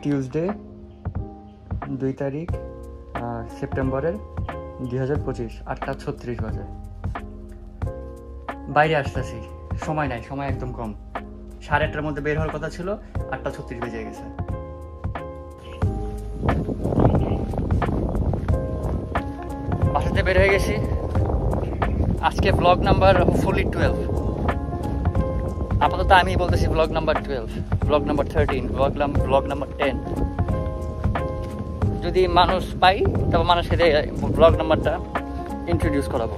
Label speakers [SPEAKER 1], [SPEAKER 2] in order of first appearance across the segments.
[SPEAKER 1] Tuesday 2 তারিখ সেপ্টেম্বরের 2025 8:36 বাজে। বাইরে আসতেছি, সময় নাই, সময় একদম কম। 8:30টার মধ্যে বের হওয়ার কথা ছিল, 8:36 বেজে গেছে। বাসাতে বের হয়ে গেছি। আজকে ব্লগ নাম্বার হোপফুলি 12। আপাতত আমি বলতেছি blog number 12, blog number 13, blog number 10। যদি মানুষ পাই তবে মানুষকে ব্লগ নাম্বারটা ইন্ট্রোডিউস করাবো।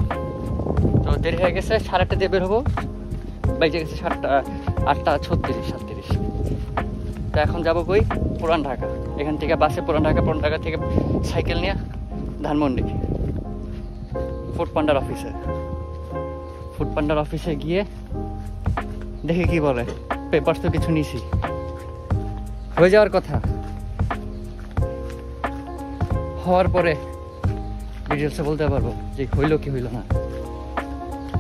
[SPEAKER 1] তো দেরি হয়ে গেছে, 8:30 দিয়ে বের হবো, বেজে গেছে 8:36। তো এখন যাবো কই? পুরান ঢাকা। এখান থেকে বাসে পুরান ঢাকা থেকে সাইকেল নিয়ে ধানমন্ডি ফুড পান্ডার অফিসে গিয়ে দেখি কি বলে। পেপারস তো কিছু নিছি, হয়ে যাওয়ার কথা। হওয়ার পরে ডিটেলসে বলতে পারবো যে হইলো কি হইলো না।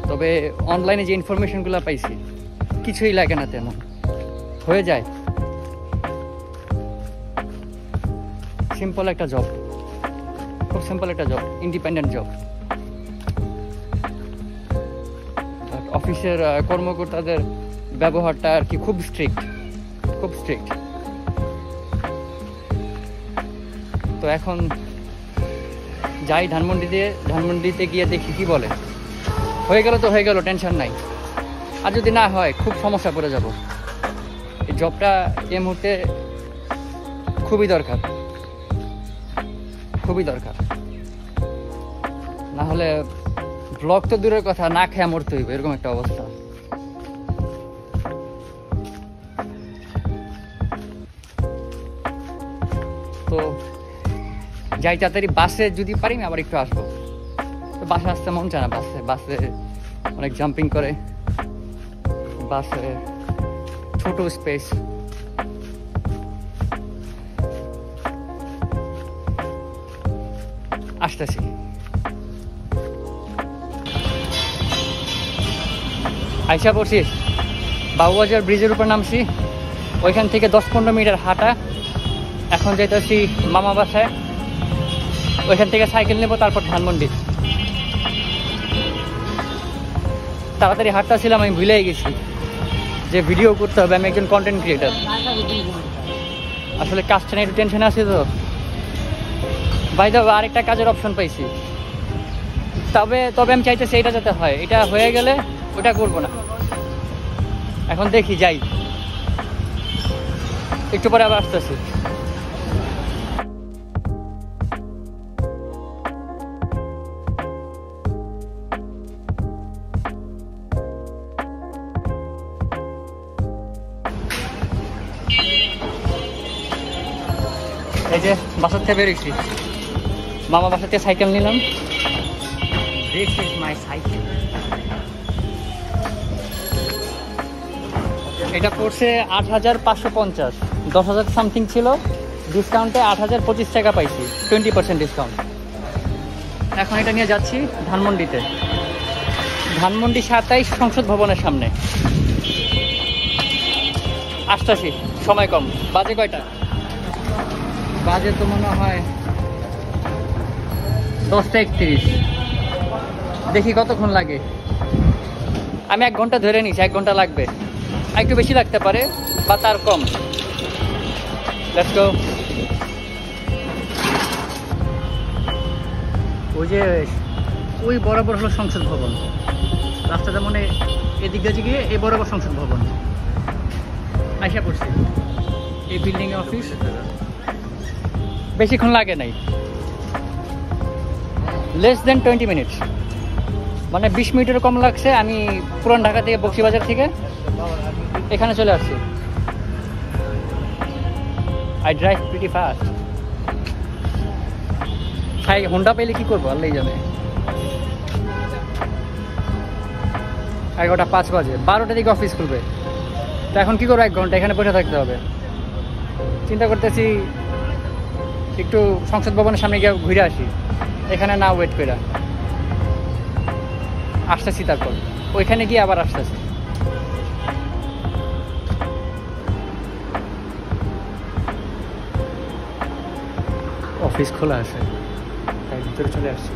[SPEAKER 1] তবে অনলাইনে যে ইনফরমেশনগুলো পাইছি কিছুই লাগে না, তেমন হয়ে যায়। সিম্পল একটা জব, খুব সিম্পল একটা জব, ইন্ডিপেন্ডেন্ট জব। অফিসের কর্মকর্তাদের ব্যবহারটা আর কি খুব স্ট্রিক্ট। তো এখন যাই ধানমন্ডিতে গিয়ে দেখি কি বলে। হয়ে গেল তো হয়ে গেল, টেনশন নাই। আর যদি না হয় খুব সমস্যা পড়ে যাব। এই জবটা এই মুহূর্তে খুবই দরকার, না হলে ব্লগ তো দূরের কথা, না খেয়ে মরতে হইবে, এরকম একটা অবস্থা। তো যাই তাড়াতাড়ি, বাসে যদি পারি আমি আবার একটু আসবো। তো বাসে আসতে মন চায় না, বাসে অনেক জাম্পিং করে, বাসে ছোট স্পেস। আসতেছি। আইসা পড়ছি, বাবুবাজার ব্রিজের উপর নামছি। ওইখান থেকে 10-15 মিনিটের হাঁটা। এখন যাইতেছি মামা বাসায়, ওইখান থেকে সাইকেল নেবো, তারপর ধানমন্ডি। তাড়াতাড়ি হাঁটতেছিলাম, আমি ভুলেই গেছি যে ভিডিও করতে হবে। আমি একজন কন্টেন্ট ক্রিয়েটার, আসলে কাজটা নিয়ে একটু টেনশন আছে। তো বাই দ্য ওয়ে আরেকটা কাজের অপশন পাইছি। তবে আমি চাইতেছি এটা যাতে হয়। এটা হয়ে গেলে ওটা করবো না। এখন দেখি, যাই, একটু পরে আবার আসতেছি। এই যে বাসার থেকে বেরিয়েছি, মামা বাসার থেকে সাইকেল নিলাম। This is my cycle. এটা পড়ছে 8,550, 10,000 সামথিং ছিল। ডিসকাউন্টে 8,025 টাকা পাইছি, 20% ডিসকাউন্ট। এখন এটা নিয়ে যাচ্ছি ধানমন্ডিতে, ধানমন্ডি 27 সংসদ ভবনের সামনে। আসতেছি, সময় কম। বাজে কয়টা? বাজে তো মনে হয় 10:31। দেখি কতক্ষণ লাগে। আমি 1 ঘন্টা ধরে নিচ্ছি, 1 ঘন্টা লাগবে, একটু বেশি লাগতে পারে বা তার কম। Let's go. ওই বরাবর হলো সংসদ ভবন। রাস্তাটা মনে এদিক দিয়ে গিয়ে এই বরাবর সংসদ ভবন। আইসা পড়ছি, এই বিল্ডিং এ অফিস। বেশিক্ষণ লাগে নাই, লেস দেন 20 মিনিটস, মানে 20 মিনিটেরও কম লাগছে। আমি পুরান ঢাকা থেকে, বক্সিবাজার থেকে এখানে চলে আসছি। I drive pretty fast. Honda পেলে কি করবো আল্লাহই জানে। 11:05 বাজে, 12টার দিকে অফিস খুলবে। তো এখন কি করবো? 1 ঘন্টা এখানে বসে থাকতে হবে। চিন্তা করতেছি একটু সংসদ ভবনের সামনে গিয়ে ঘুরে আসি, এখানে না ওয়েট করে আসতেছি। তারপর ওইখানে গিয়ে আবার আসতেছি। অফিস খোলা আছে, তাই ভিতরে চলে আসছি।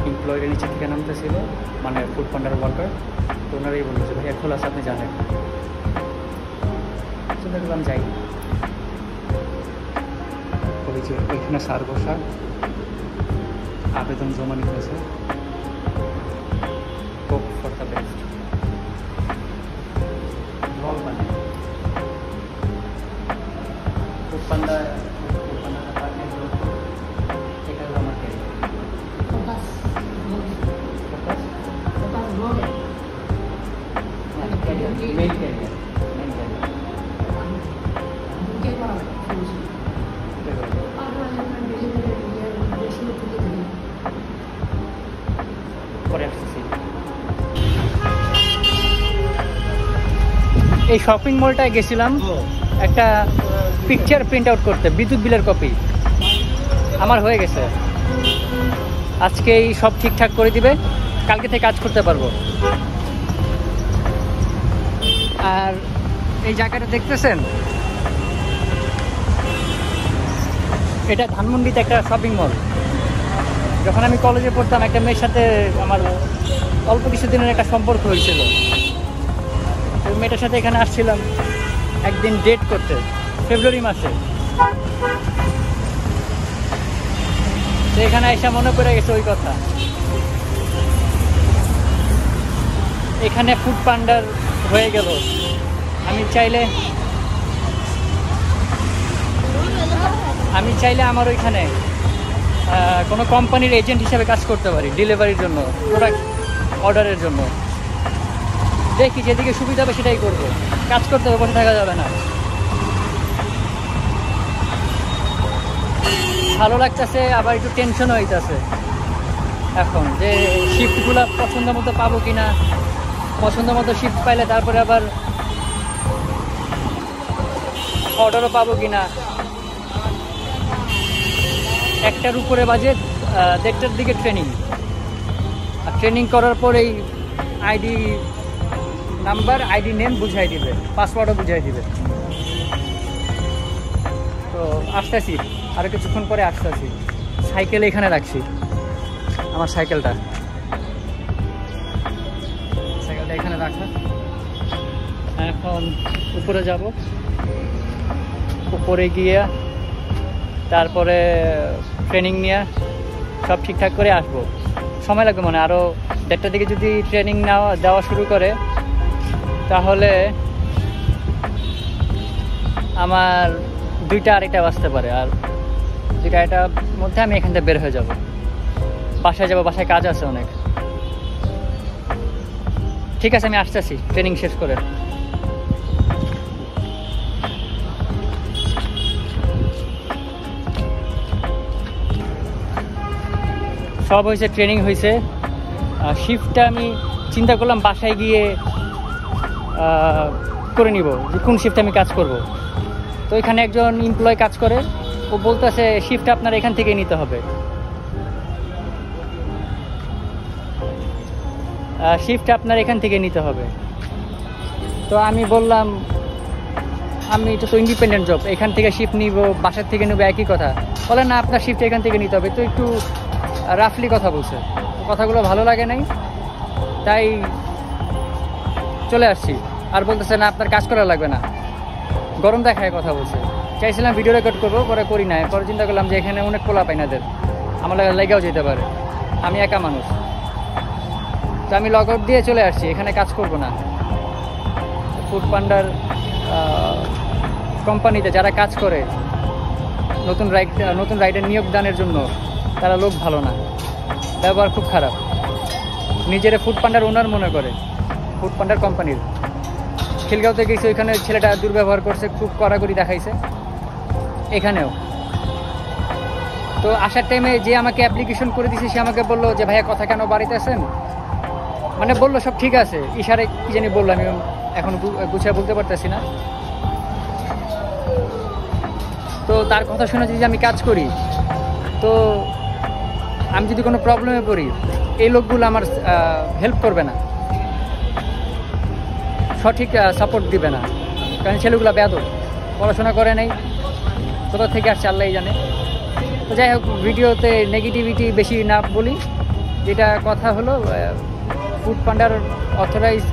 [SPEAKER 1] এমপ্লয়িরা নিচে থেকে নামতেছিল, মানে ফুড পান্ডার ওয়ার্কার, তো ওনারাই বললো যে ভাইয়া খোলা আছে, আপনি জানেন। চিন্তা করলাম যাই। ওই যে ওইখানে স্যার বসা, আবেদন জমা নিতেছে। Hope for the best. রল মানে Food Panda, Food Panda department, এটা হলো আমার ক্যারিয়ার। মেইন ক্যারিয়ার, মেইন পরে আসতেছি। এই শপিং মলটায় গেছিলাম একটা পিকচার প্রিন্ট আউট করতে, বিদ্যুৎ বিলের কপি। আমার হয়ে গেছে, আজকেই সব ঠিকঠাক করে দিবে, কালকে থেকে কাজ করতে পারবো। আর এই জায়গাটা দেখতেছেন, এটা ধানমন্ডিতে একটা শপিং মল। যখন আমি কলেজে পড়তাম, একটা মেয়ের সাথে আমার অল্প কিছুদিনের একটা সম্পর্ক হয়েছিল। ওই মেয়েটার সাথে এখানে আসছিলাম একদিন ডেট করতে, ফেব্রুয়ারি মাসে। তো এখানে এসে মনে পড়ে গেছে ওই কথা। এখানে ফুড পান্ডার হয়ে গেল। আমি চাইলে আমার ওইখানে কোনো কোম্পানির এজেন্ট হিসেবে কাজ করতে পারি, ডেলিভারির জন্য, প্রোডাক্ট অর্ডারের জন্য। দেখি যেদিকে সুবিধা হবে সেটাই করব, কাজ করতে হবে, বসে থাকা যাবে না। ভালো লাগতেছে, আবার একটু টেনশনও হইতেছে এখন, যে শিফটগুলো পছন্দ মতো পাবো কিনা। পছন্দ মতো শিফট পাইলে তারপরে আবার অর্ডারও পাবো কিনা। একটার উপরে বাজে 1:30টার দিকে ট্রেনিং, আর ট্রেনিং করার পরেই আইডি নাম্বার, আইডি নেম বুঝাই দিবে, পাসওয়ার্ডও বুঝাই দিবে। তো আসতেছি, আরও কিছুক্ষণ পরে আসতেছি। সাইকেল এখানে রাখছি, আমার সাইকেলটা এখানে রাখা। এখন উপরে যাব, উপরে গিয়ে তারপরে ট্রেনিং নিয়ে সব ঠিকঠাক করে আসবো। সময় লাগবে, মানে আরও 1:30টার দিকে যদি ট্রেনিং দেওয়া শুরু করে, তাহলে আমার 2টা 2:30 বাজতে পারে। আর 2টা 2:30টার মধ্যে আমি এখান থেকে বের হয়ে যাব, বাসায় যাব। বাসায় কাজ আছে অনেক। ঠিক আছে, আমি আসতেছি ট্রেনিং শেষ করে। সব হয়েছে, ট্রেনিং হয়েছে। শিফটটা আমি চিন্তা করলাম বাসায় গিয়ে করে নিব, যে কোন শিফটে আমি কাজ করব। তো এখানে একজন এমপ্লয় কাজ করে, ও বলতেছে শিফটটা আপনার এখান থেকে নিতে হবে, শিফটটা আপনার এখান থেকে নিতে হবে। তো আমি বললাম আমি এটা তো ইন্ডিপেন্ডেন্ট জব, এখান থেকে শিফট নিব, বাসার থেকে নেবো, একই কথা। বলে না, আপনার শিফট এখান থেকে নিতে হবে। তো একটু রাফলি কথা বলছে, কথাগুলো ভালো লাগে নাই, তাই চলে আসছি। আর বলতেছে না, আপনার কাজ করা লাগবে না, গরম দেখায় কথা বলছে। চাইছিলাম ভিডিও রেকর্ড করবো, পরে করি না। পরে চিন্তা করলাম যে এখানে অনেক পোলা পাইনাদের, আমার লেগেও যেতে পারে, আমি একা মানুষ। তো আমি লগ আউট দিয়ে চলে আসছি, এখানে কাজ করব না। ফুড পান্ডার কোম্পানিতে যারা কাজ করে নতুন রাইডার নিয়োগ দানের জন্য, তারা লোক ভালো না, ব্যবহার খুব খারাপ। নিজেরা ফুড পান্ডার ওনার মনে করে, ফুড পান্ডার কোম্পানির। খিলগাঁওতে গেছি, ওইখানে ছেলেটা দুর্ব্যবহার করছে, খুব কড়াকড়ি দেখাইছে। এখানেও তো আসার টাইমে যে আমাকে অ্যাপ্লিকেশন করে দিয়েছে, সে আমাকে বললো যে ভাইয়া কথা কেন বাড়িতে আছেন, মানে বললো সব ঠিক আছে, ইশারে কি জানি বললো, আমি এখন গুছিয়ে বলতে পারতেছি না। তো তার কথা শুনে যদি আমি কাজ করি, তো আমি যদি কোনো প্রবলেমে পড়ি, এই লোকগুলো আমার হেল্প করবে না, সঠিক সাপোর্ট দিবে না। কারণ ছেলেগুলো বেয়াদব, পড়াশোনা করে নাই, কোথা থেকে আসছে আল্লাহই জানে। তো যাই হোক, ভিডিওতে নেগেটিভিটি বেশি না বলি। যেটা কথা হলো, ফুড পান্ডার অথরাইজ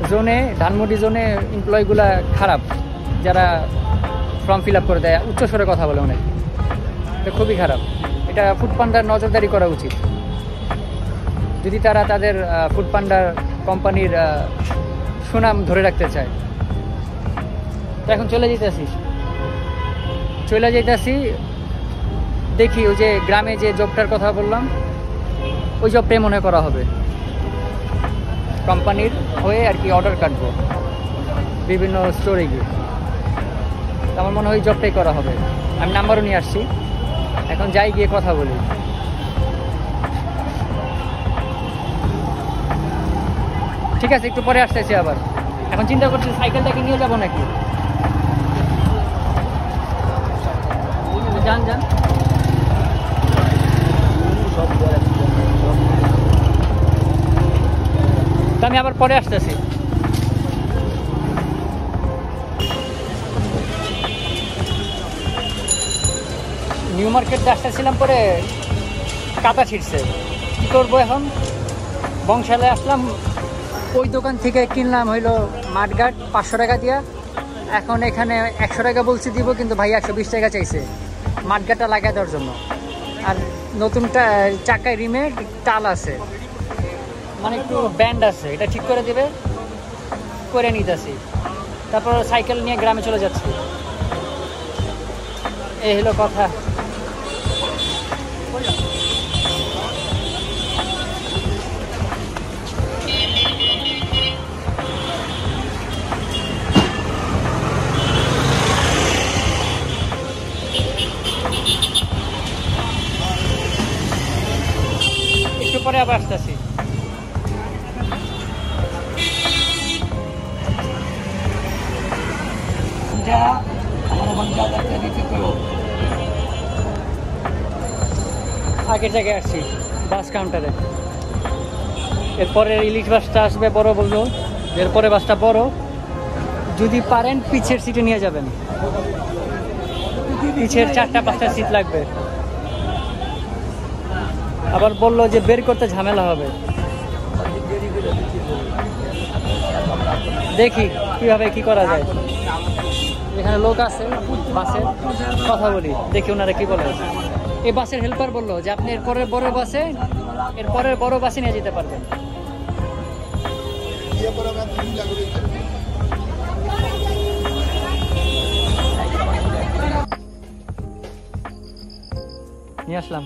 [SPEAKER 1] জোনে, ধানমন্ডি জোনে এমপ্লয়িগুলা খারাপ, যারা ফর্ম ফিল আপ করে দেয়, উচ্চস্বরে কথা বলে অনেক, এটা খুবই খারাপ। এটা ফুড পান্ডার নজরদারি করা উচিত, যদি তারা তাদের ফুড পান্ডার কোম্পানির সুনাম ধরে রাখতে চায়। তো এখন চলে যেতেছি, দেখি ওই যে গ্রামে যে জবটার কথা বললাম, ওই জবটাই মনে করা হবে, কোম্পানির হয়ে আর কি অর্ডার কাটবো বিভিন্ন স্টোরে গিয়ে। আমার মনে হয় ওই জবটাই করা হবে। আমি নাম্বারও নিয়ে আসছি, এখন যাই গিয়ে কথা বলি। ঠিক আছে, একটু পরে আসতেছি আবার। এখন চিন্তা করছি সাইকেলটাকে নিয়ে যাবো নাকি। যান তো আমি আবার পরে আসতেছি। নিউ মার্কেট আসতেছিলাম, পরে কাটা ছিটছে, কী করবো এখন। বংশালে আসলাম, ওই দোকান থেকে কিনলাম হইলো মাঠগাট 500 টাকা দিয়া। এখন এখানে 100 টাকা বলছি দিব, কিন্তু ভাই 120 টাকা চাইছে মাঠগাটটা লাগাই দেওয়ার জন্য। আর নতুনটা চাকায় রিমে টাল আছে, মানে একটু ব্যান্ড আছে, এটা ঠিক করে দেবে, করে নিতেছি। তারপর সাইকেল নিয়ে গ্রামে চলে যাচ্ছি। এই হলো কথা। একটু পরে আবার আসতেছি। আগের জায়গায় আসছি, বাস কাউন্টারে। এরপরে ইলিশ বাসটা আসবে, বড় বললো। এরপরে বাসটা বড়, যদি পারেন পিছের সিটে নিয়ে যাবেন, পিছের 4টা-5টা সিট লাগবে। আবার বললো যে বের করতে ঝামেলা হবে, দেখি কিভাবে কি করা যায়। এখানে লোক আছে বাসের, কথা বলি, দেখি ওনারা কি বলে। এই বাসের হেল্পার বললো যে আপনি এরপরের বড় বাসে নিয়ে যেতে পারবেন। নিয়ে আসলাম।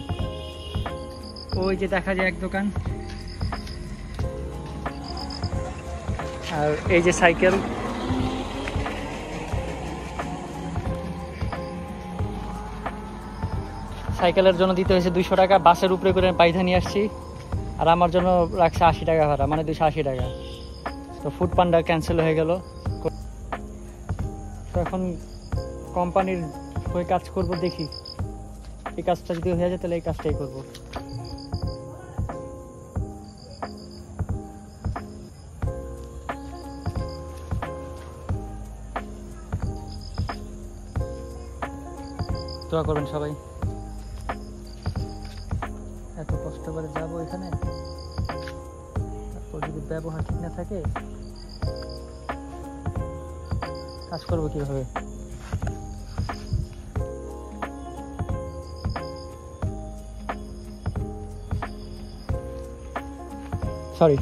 [SPEAKER 1] ওই যে দেখা যায় এক দোকান, আর এই যে সাইকেল। সাইকেলের জন্য দিতে হয়েছে 200 টাকা, বাসের উপরে করে পায়থা নিয়ে আসছি। আর আমার জন্য রাখছে 80 টাকা ভাড়া, মানে 280 টাকা। তো ফুড পান্ডা ক্যান্সেল হয়ে গেল। তো এখন কোম্পানির হয়ে কাজ করব, দেখি এই কাজটা যদি হয়ে যায় তাহলে এই কাজটাই করবো। দোয়া করবেন সবাই। এত কষ্ট করে যাবো এখানে, তারপর যদি ব্যবহার ঠিক না থাকে কাজ করবো কিভাবে। সরি।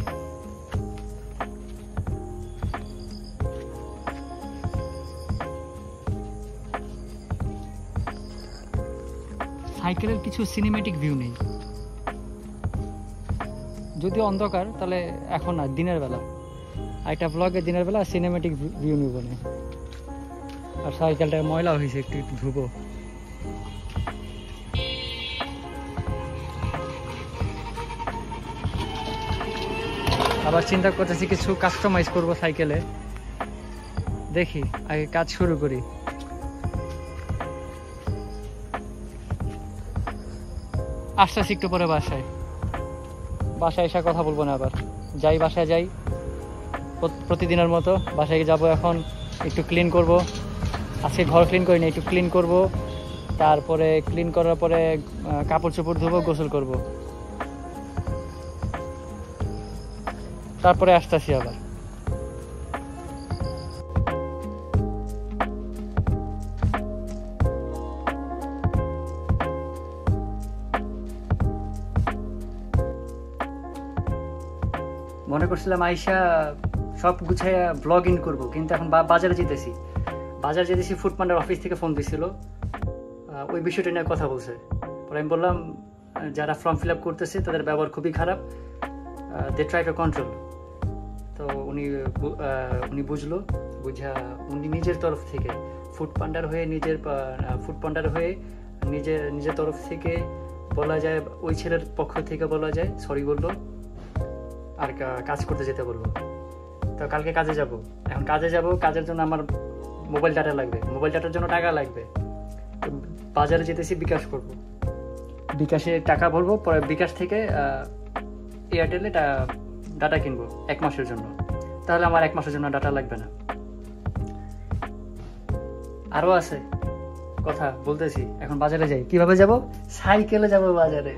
[SPEAKER 1] সাইকেলের কিছু সিনেমেটিক ভিউ নেই, যদি অন্ধকার তাহলে এখন না, দিনের বেলা একটা ব্লগে দিনের বেলা সিনেমেটিক ভিউ নিব না। আর সাইকেলটা ময়লা হয়েছে, একটু একটু ধুবো। আবার চিন্তা করতেছি কিছু কাস্টমাইজ করব সাইকেলে, দেখি আগে কাজ শুরু করি। আসতেছি একটু পরে বাসায় এসে কথা বলবো না, আবার যাই, বাসায় যাই প্রতিদিনের মতো। বাসায় যাব, এখন একটু ক্লিন করব, আজকে ঘর ক্লিন করি না, একটু ক্লিন করব, তারপরে ক্লিন করার পরে কাপড় চোপড় ধুবো, গোসল করব, তারপরে আসতেছি আবার। মনে করছিলাম আইসা সব গুছাইয়া ব্লগ ইন করবো, কিন্তু এখন বাজারে যেতেছি ফুড পান্ডার অফিস থেকে ফোন দিছিল, ওই বিষয়টা নিয়ে কথা বলছে। পরে আমি বললাম যারা ফর্ম ফিল আপ করতেছে তাদের ব্যবহার খুবই খারাপ, দে ট্রাই টু কন্ট্রোল। তো উনি বুঝলো, উনি নিজের তরফ থেকে ফুড পান্ডার হয়ে নিজের তরফ থেকে বলা যায়, ওই ছেলের পক্ষ থেকে বলা যায় সরি বললো, আর কাজ করতে যেতে বললো। তো কালকে কাজে যাব, এখন কাজের জন্য আমার মোবাইল ডাটা লাগবে, মোবাইল ডাটার জন্য টাকা লাগবে। তো বাজারে যেতেছি, বিকাশ করব, বিকাশে টাকা ভরবো, পরে বিকাশ থেকে এয়ারটেলে ডাটা কিনবো 1 মাসের জন্য। তাহলে আমার 1 মাসের জন্য ডাটা লাগবে না। আরও আছে কথা বলতেছি, এখন বাজারে যাই। কিভাবে যাব? সাইকেলে যাব বাজারে।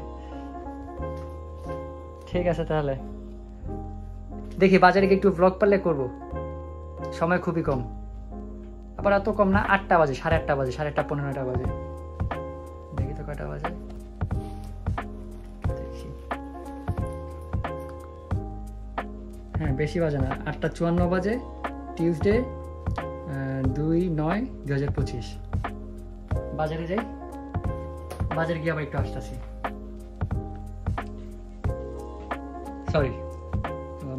[SPEAKER 1] ঠিক আছে, তাহলে দেখি বাজারে গিয়ে একটু ব্লগ পারলে করবো, সময় খুবই কম, আবার এত কম না, 8টা বাজে, 8:30 বাজে, 8:30 15টা বাজে, দেখি তো কয়টা বাজে। হ্যাঁ, বেশি বাজে না, 8:54 বাজে, টিউসডে 2/9/2025। বাজারে যাই, বাজারে গিয়ে আবার একটু আসতেছি। সরি,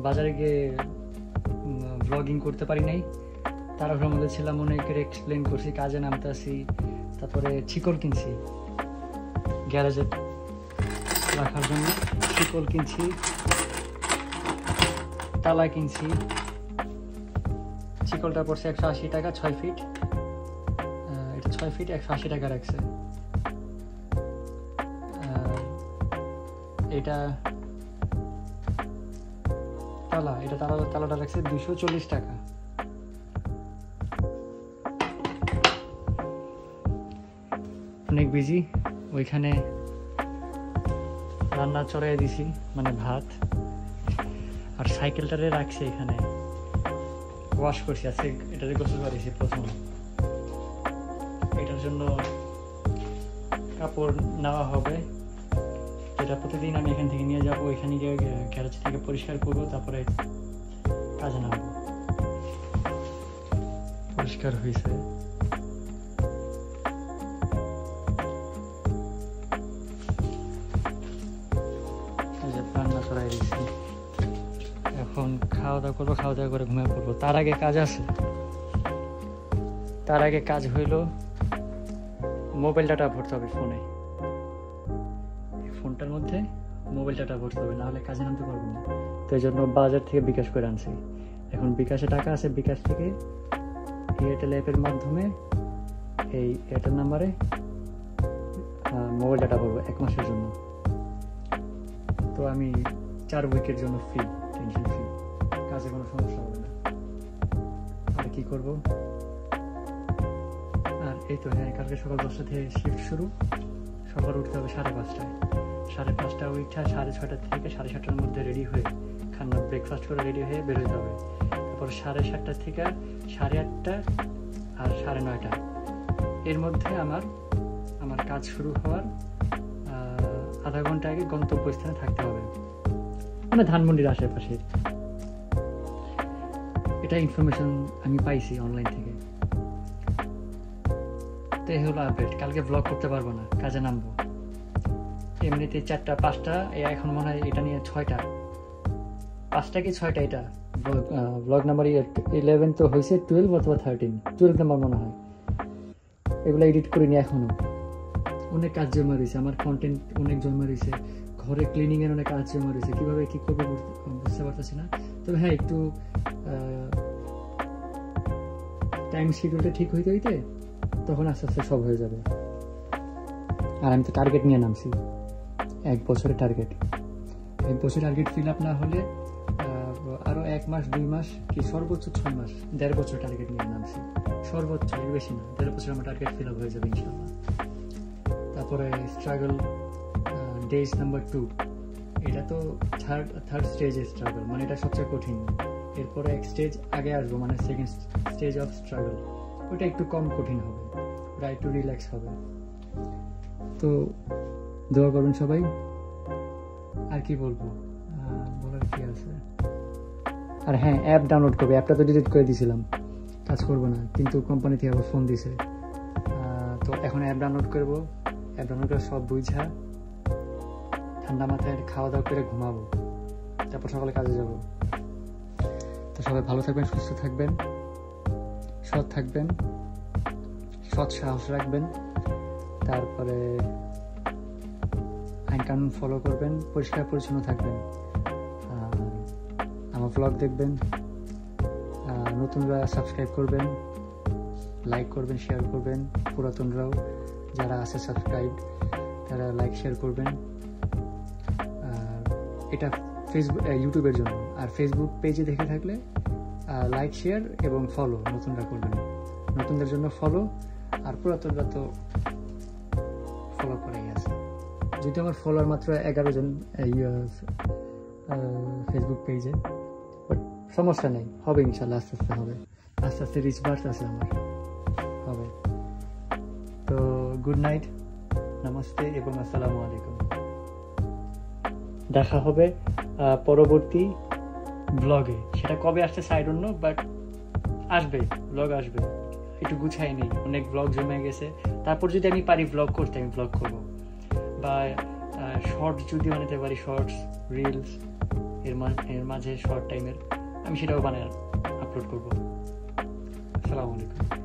[SPEAKER 1] বাজারে গিয়ে ব্লগিং করতে পারি নাই, তারপর মধ্যে ছিলাম, অনেকের এক্সপ্লেন করছি, কাজে নামতেছি, তারপরে শিকল কিনছি গ্যারেজে রাখার জন্য, শিকল কিনছি, তালা কিনছি। শিকলটা পড়ছে 180 টাকা, 6 ফিট, এটা 6 ফিট 180 টাকা রাখছে। এটা তালাটা রাখছে 240 টাকা। অনেক বিজি, ওইখানে রান্না চড়াই দিছি, মানে ভাত, আর সাইকেলটারে রাখছি এখানে, ওয়াশ করছি আজকে, এটাতে গোসল করেছি প্রথম। এটার জন্য কাপড় নেওয়া হবে, যেটা প্রতিদিন আমি এখান থেকে নিয়ে যাবো, এখানে গিয়ে গ্যারেজ থেকে পরিষ্কার করবো, তারপরে কাজে নামবো। পরিষ্কার হয়েছে, রান্না চড়াই দিচ্ছি, এখন খাওয়া দাওয়া করবো, খাওয়া দাওয়া করে ঘুমিয়ে পড়বো। তার আগে কাজ হইল মোবাইল ডাটা ভরতে হবে ফোনে, ফোনটার মধ্যে মোবাইল ডাটা ভরতে হবে, নাহলে কাজে নামতে পারবো না। তো এই জন্য বাজার থেকে বিকাশ করে আনছি। এখন বিকাশে টাকা আছে, বিকাশ থেকে এয়ারটেল অ্যাপের মাধ্যমে এই এয়ারটেল নাম্বারে মোবাইল ডাটা ভরবো 1 মাসের জন্য। তো আমি 4 উইকের জন্য ফ্রি, টেনশন ফ্রি, কাজে কোনো সমস্যা হবে না। আর কি করবো? আর এই তো, হ্যাঁ, কালকে সকাল 10টা থেকে শিফট শুরু, সকাল উঠতে হবে 5:30টায়, 5:30 উঠা 6:30 থেকে 7:30টার মধ্যে রেডি হয়ে খানা ব্রেকফাস্ট করে রেডি হয়ে বের হতে হবে। তারপর 7:30 থেকে 8:30 আর 9:30 এর মধ্যে আমার কাজ শুরু হওয়ার আধা ঘন্টা আগে গন্তব্যস্থানে থাকতে হবে, মানে ধানমন্ডির আশেপাশে। এটা ইনফরমেশন আমি পাইছি অনলাইন থেকে। তো এই হলো আপডেট। কালকে ব্লগ করতে পারবো না, কাজে নামবো। এমনিতে 4টা 5টা, এখন মনে হয় এটা নিয়ে 6টা, 5টা কি 6টা, এটা ব্লগ নাম্বার 11 তো হয়েছে, 12 অথবা 12 নাম্বার মনে হয়। এগুলো এডিট করিনি এখনো, অনেক কাজ জমা রয়েছে, আমার কন্টেন্ট অনেক জমা রয়েছে, ঘরে ক্লিনিং এর অনেক কাজ জমা রয়েছে, কিভাবে কি করবো বুঝতে পারতেছি না। তবে হ্যাঁ, একটু টাইম শিডিউলটা ঠিক হইতে তখন আস্তে আস্তে সব হয়ে যাবে। আর আমি তো টার্গেট নিয়ে নামছি, 1 বছরের টার্গেট। 1 বছরের টার্গেট ফিল আপ না হলে আরো
[SPEAKER 2] 1 মাস 2 মাস কি সর্বোচ্চ 6 মাস 1.5 বছর টার্গেট নিয়ে নামছি, সর্বোচ্চ, এর বেশি না। 1.5 বছর আমার টার্গেট ফিল আপ হয়ে যাবে ইনশাআল্লাহ। তারপরে স্ট্রাগল ডেজ নাম্বার 2, এটা তো থার্ড স্টেজের স্ট্রাগল, মানে এটা সবচেয়ে কঠিন। এরপরে এক স্টেজ আগে আসবো, মানে সেকেন্ড স্টেজ অফ স্ট্রাগল, ওটা একটু কম কঠিন হবে, ওটা একটু রিল্যাক্স হবে। তো দোয়া করবেন সবাই। আর কি বলবো, বলার কি আছে? আর হ্যাঁ, অ্যাপ ডাউনলোড করবে, অ্যাপটা তো ডিলিট করে দিয়েছিলাম, কাজ করবো না, কিন্তু কোম্পানি থেকে আবার ফোন দিছে। তো এখন অ্যাপ ডাউনলোড করবো, অ্যাপ ডাউনলোড করে সব বুঝা ঠান্ডা মাথায় খাওয়া দাওয়া করে ঘুমাবো, তারপর সকালে কাজে যাব। তো সবাই ভালো থাকবেন, সুস্থ থাকবেন, সৎ থাকবেন, সৎ সাহস রাখবেন, তারপরে আইন কানুন ফলো করবেন, পরিষ্কার পরিচ্ছন্ন থাকবেন। আমার ব্লগ দেখবেন, নতুনরা সাবস্ক্রাইব করবেন, লাইক করবেন, শেয়ার করবেন, পুরাতনরাও যারা আছে সাবস্ক্রাইব তারা লাইক শেয়ার করবেন। এটা ফেসবুক ইউটিউবের জন্য, আর ফেসবুক পেজে দেখে থাকলে লাইক শেয়ার এবং ফলো নতুনরা করবেন, নতুনদের জন্য ফলো, আর পুরাতনরা তো ফলো করাই আছে। যদি আমার ফলোয়ার মাত্র 11 জন ফেসবুক পেজে, বাট সমস্যা নেই, হবে ইনশাল্লাহ, আস্তে আস্তে হবে, আস্তে আস্তে রিচ বার্স আছে আমার, হবে। তো গুড নাইট, নমস্তে এবং আসসালামু আলাইকুম। দেখা হবে পরবর্তী ব্লগে, সেটা কবে আসছে আই ডোন্ট নো, বাট আসবে, ব্লগ আসবে। একটু গুছাই নেই, অনেক ব্লগ জমে গেছে, তারপর যদি আমি পারি ব্লগ করতে আমি ব্লগ করবো, বা শর্টস যদি বানাতে পারি, শর্টস রিলস এর মাঝে শর্ট টাইমের, আমি সেটাও বানায় আপলোড করবো। আসসালামু আলাইকুম।